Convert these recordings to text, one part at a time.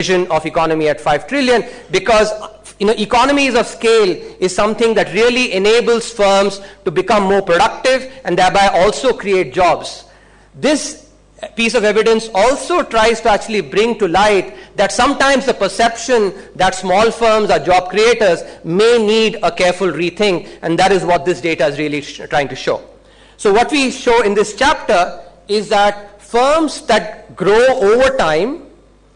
vision of economy at 5 trillion, because economies of scale is something that really enables firms to become more productive and thereby also create jobs. This piece of evidence also tries to actually bring to light that sometimes the perception that small firms are job creators may need a careful rethink, and that is what this data is really trying to show. So what we show in this chapter is that firms that grow over time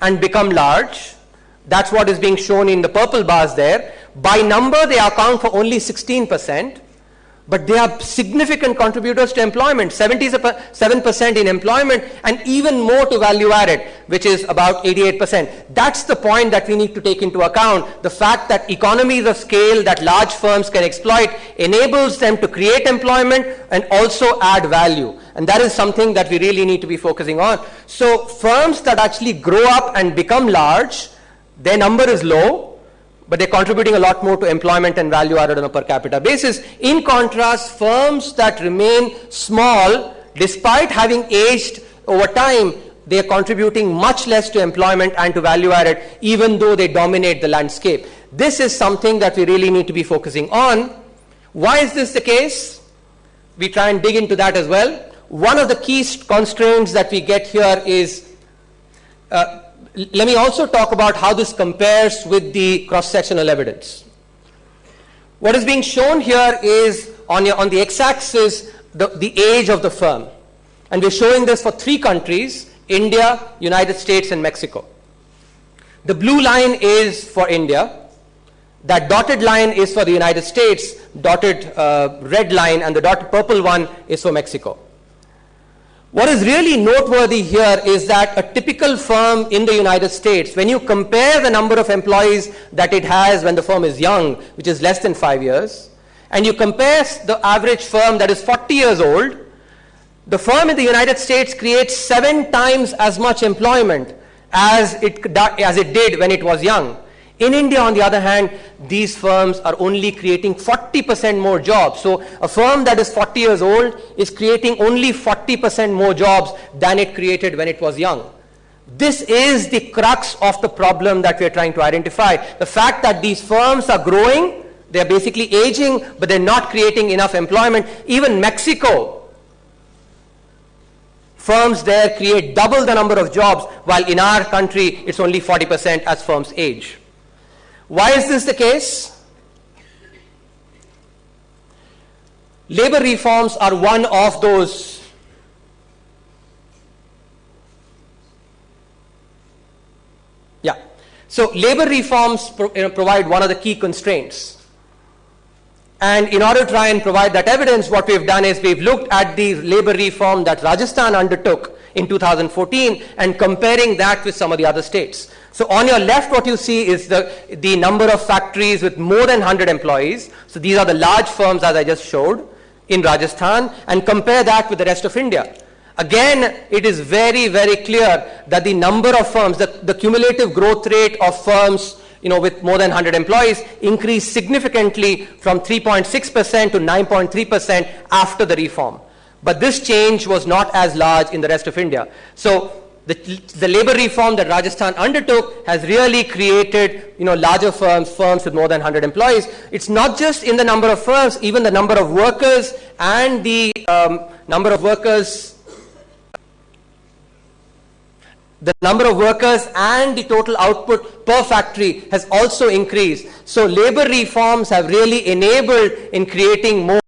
and become large, that's what is being shown in the purple bars there. By number, they account for only 16%, but they are significant contributors to employment, 77% in employment, and even more to value added, which is about 88%. That's the point that we need to take into account. The fact that economies of scale that large firms can exploit enables them to create employment and also add value. And that is something that we really need to be focusing on. So firms that actually grow up and become large, their number is low, but they're contributing a lot more to employment and value added on a per capita basis. In contrast, firms that remain small, despite having aged over time, they are contributing much less to employment and to value added, even though they dominate the landscape. This is something that we really need to be focusing on. Why is this the case? We try and dig into that as well. One of the key constraints that we get here is let me also talk about how this compares with the cross-sectional evidence. What is being shown here is on the x-axis the age of the firm. And we're showing this for 3 countries, India, United States, and Mexico. The blue line is for India. That dotted line is for the United States, dotted red line, and the dotted purple one is for Mexico. What is really noteworthy here is that a typical firm in the United States, when you compare the number of employees that it has when the firm is young, which is less than 5 years, and you compare the average firm that is 40 years old, the firm in the United States creates 7 times as much employment as it did when it was young. In India, on the other hand, these firms are only creating 40% more jobs. So a firm that is 40 years old is creating only 40% more jobs than it created when it was young. This is the crux of the problem that we are trying to identify. The fact that these firms are growing, they are basically aging, but they're not creating enough employment. Even Mexico, firms there create double the number of jobs, while in our country, it's only 40% as firms age. Why is this the case? Labor reforms are one of those. Yeah. So labor reforms provide one of the key constraints. And in order to try and provide that evidence, what we've done is we've looked at the labor reform that Rajasthan undertook in 2014 and comparing that with some of the other states. So on your left, what you see is the number of factories with more than 100 employees. So these are the large firms as I just showed in Rajasthan, and compare that with the rest of India. Again, it is very, very clear that the number of firms, the cumulative growth rate of firms with more than 100 employees increased significantly from 3.6% to 9.3% after the reform. But this change was not as large in the rest of India. So the labor reform that Rajasthan undertook has really created larger firms with more than 100 employees. It's not just in the number of firms, even the number of workers and the total output per factory has also increased. So labor reforms have really enabled in creating more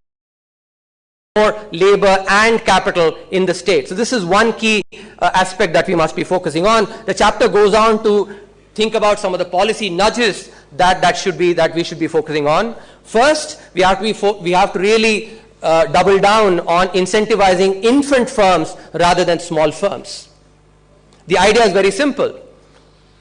labor and capital in the state. So this is one key aspect that we must be focusing on. The chapter goes on to think about some of the policy nudges that we should be focusing on. First, we have to really double down on incentivizing infant firms rather than small firms. The idea is very simple.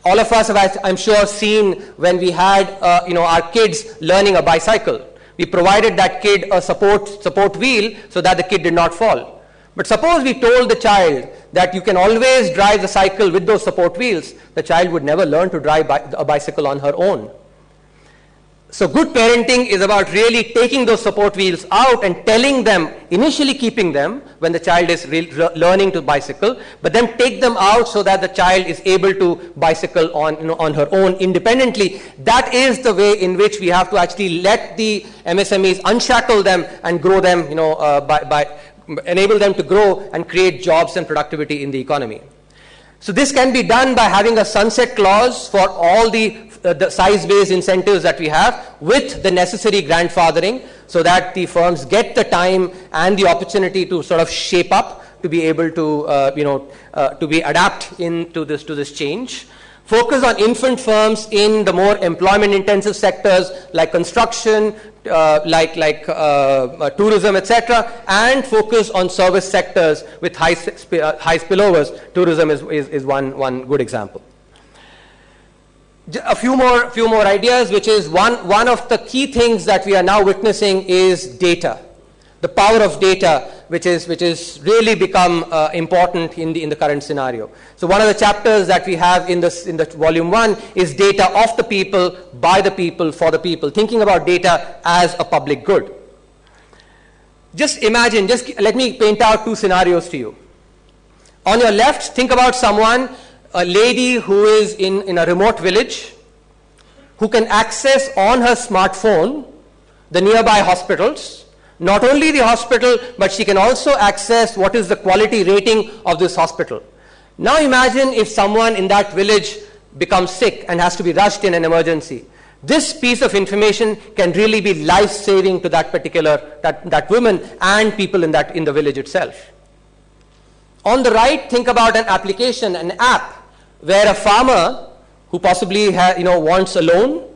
All of us have, I'm sure, seen when we had our kids learning a bicycle. We provided that kid a support wheel so that the kid did not fall. But suppose we told the child that you can always drive the cycle with those support wheels, the child would never learn to drive a bicycle on her own. So good parenting is about really taking those support wheels out and telling them, initially keeping them when the child is learning to bicycle, but then take them out so that the child is able to bicycle on her own independently. That is the way in which we have to actually let the MSMEs unshackle them and grow them, by enable them to grow and create jobs and productivity in the economy. So this can be done by having a sunset clause for all the size-based incentives that we have with the necessary grandfathering, so that the firms get the time and the opportunity to sort of shape up to be able to, to be adapt into this change. Focus on infant firms in the more employment-intensive sectors like construction, tourism, etc., and focus on service sectors with high spillovers. Tourism is one good example. A few more ideas, which is one of the key things that we are now witnessing is data, the power of data, which is really become important in the current scenario. So one of the chapters that we have in the volume 1 is data of the people, by the people, for the people, thinking about data as a public good. Just imagine, let me paint out two scenarios to you. On your left, think about someone, a lady who is in a remote village, who can access on her smartphone the nearby hospitals. Not only the hospital, but she can also access what is the quality rating of this hospital. Now imagine if someone in that village becomes sick and has to be rushed in an emergency. This piece of information can really be life-saving to that particular, that woman and people in the village itself. On the right, think about an application, an app, where a farmer who possibly wants a loan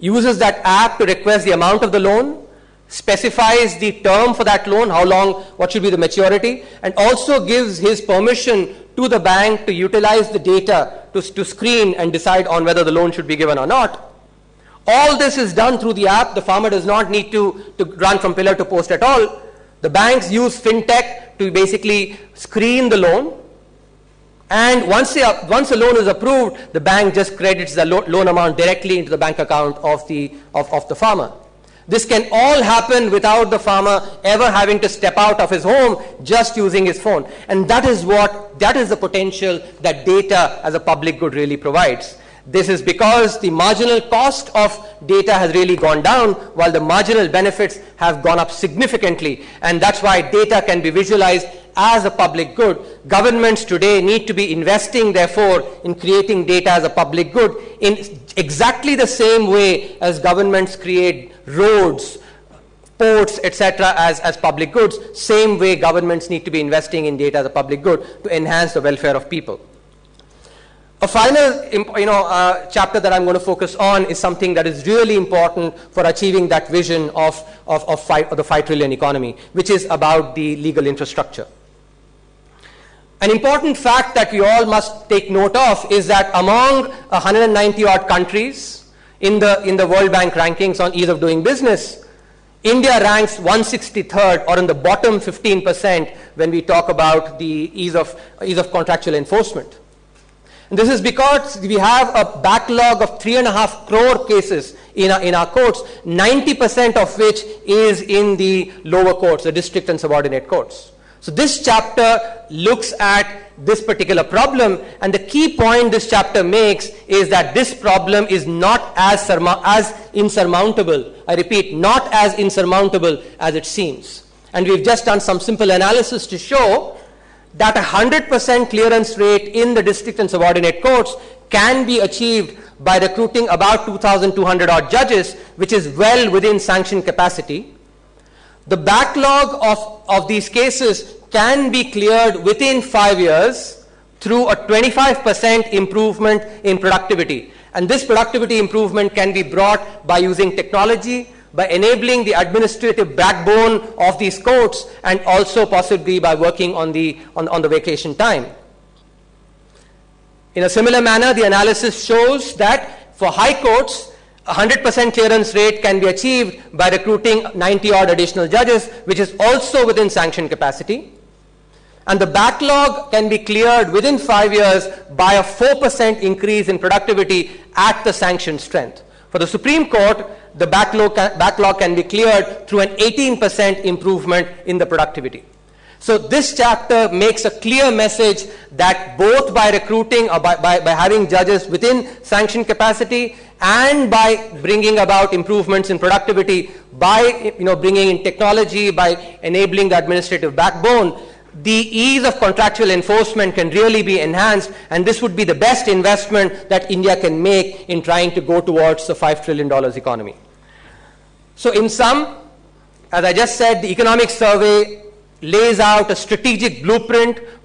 uses that app to request the amount of the loan, specifies the term for that loan, how long, what should be the maturity, and also gives his permission to the bank to utilize the data to screen and decide on whether the loan should be given or not. All this is done through the app. The farmer does not need to run from pillar to post at all. The banks use fintech to basically screen the loan, and once a loan is approved, the bank just credits the loan amount directly into the bank account of the farmer. This can all happen without the farmer ever having to step out of his home, just using his phone. And that is the potential that data as a public good really provides. This is because the marginal cost of data has really gone down, while the marginal benefits have gone up significantly. And that's why data can be visualized as a public good. Governments today need to be investing, therefore, in creating data as a public good in exactly the same way as governments create roads, ports, etc. as public goods. Same way governments need to be investing in data as a public good to enhance the welfare of people. A final chapter that I'm going to focus on is something that is really important for achieving that vision of the 5 trillion economy, which is about the legal infrastructure. An important fact that we all must take note of is that among 190 odd countries in the World Bank rankings on ease of doing business, India ranks 163rd, or in the bottom 15%, when we talk about the ease of contractual enforcement. And this is because we have a backlog of 3.5 crore cases in our courts, 90% of which is in the lower courts, the district and subordinate courts. So this chapter looks at this particular problem, and the key point this chapter makes is that this problem is not as insurmountable. I repeat, not as insurmountable as it seems. And we've just done some simple analysis to show that 100% clearance rate in the district and subordinate courts can be achieved by recruiting about 2,200 odd judges, which is well within sanctioned capacity. The backlog of these cases can be cleared within 5 years through a 25% improvement in productivity. And this productivity improvement can be brought by using technology, by enabling the administrative backbone of these courts, and also possibly by working on the vacation time. In a similar manner, the analysis shows that for high courts, 100% clearance rate can be achieved by recruiting 90 odd additional judges, which is also within sanctioned capacity. And the backlog can be cleared within 5 years by a 4% increase in productivity at the sanctioned strength. For the Supreme Court, the backlog can be cleared through an 18% improvement in the productivity. So this chapter makes a clear message that both by recruiting or by having judges within sanction capacity and by bringing about improvements in productivity, by bringing in technology, by enabling the administrative backbone, the ease of contractual enforcement can really be enhanced, and this would be the best investment that India can make in trying to go towards the $5 trillion economy. So in sum, as I just said, the economic survey lays out a strategic blueprint